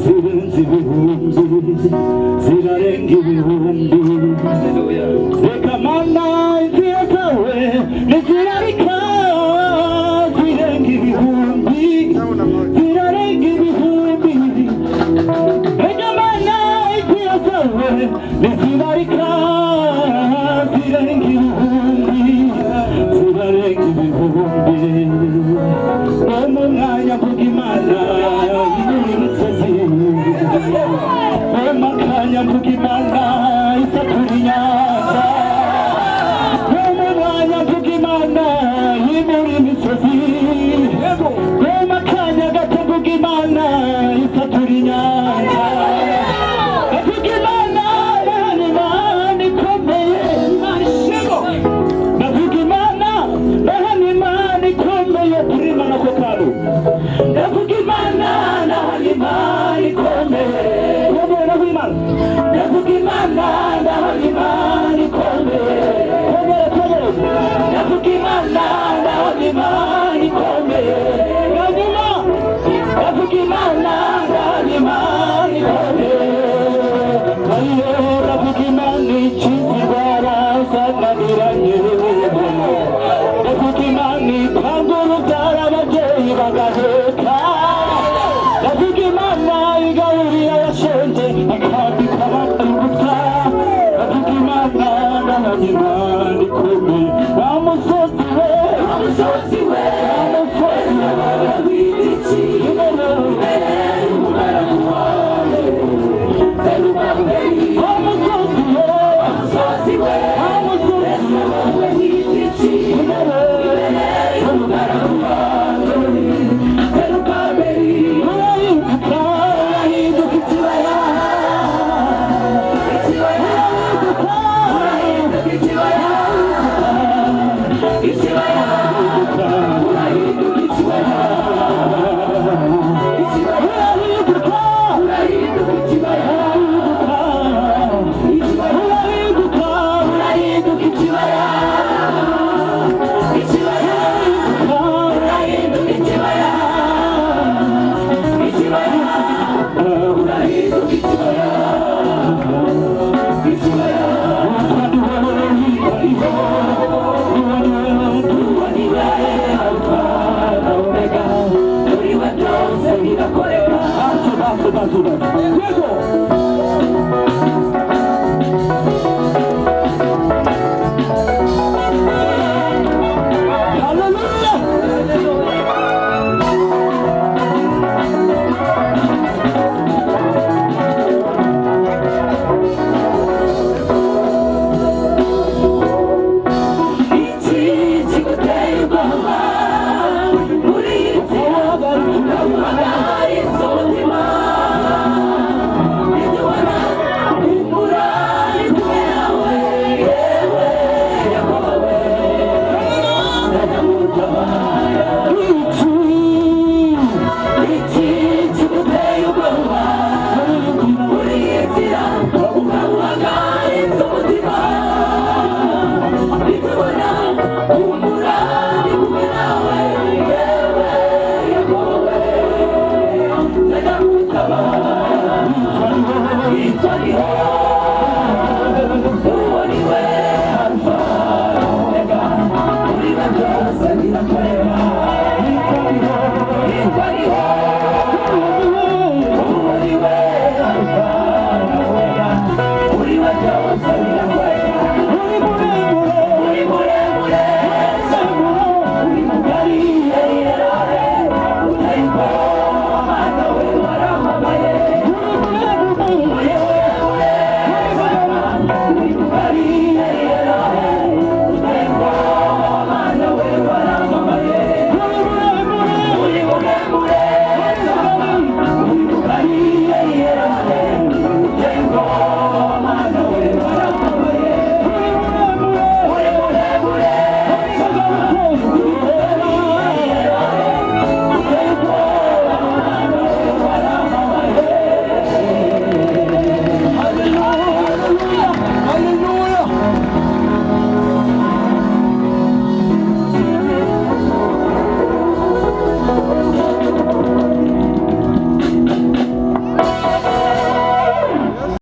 zirenze ibihumbi zirarenga ibihumbi reka mana inzira zawe ntizirarika zirenga ibihumbi zirarenga ibihumbi reka mana inzira zawe ntizirarika zirenga ibihumbi zirarenga ibihumbi mu mwanya mvuga Imana y'imisozi mu makanya mvuga Imana isatura inyanja mu mwanya mvuga Imana y'imura imisozi mu makanya gato mvuga Imana isatura inyanja mvuga Imana Imana ikomeye ndavuga Imana Imana ikomeye kuri Imana ko karo ndavuga Imana Imana ikomeye ndavuga Imana Imana ikomeye ndavuga Imana Imana ikomeye ndavuga Imana Imana ikomeye ndavuga Imana ikiza indwara zananiranye ndavuga Imana itanga urubyaro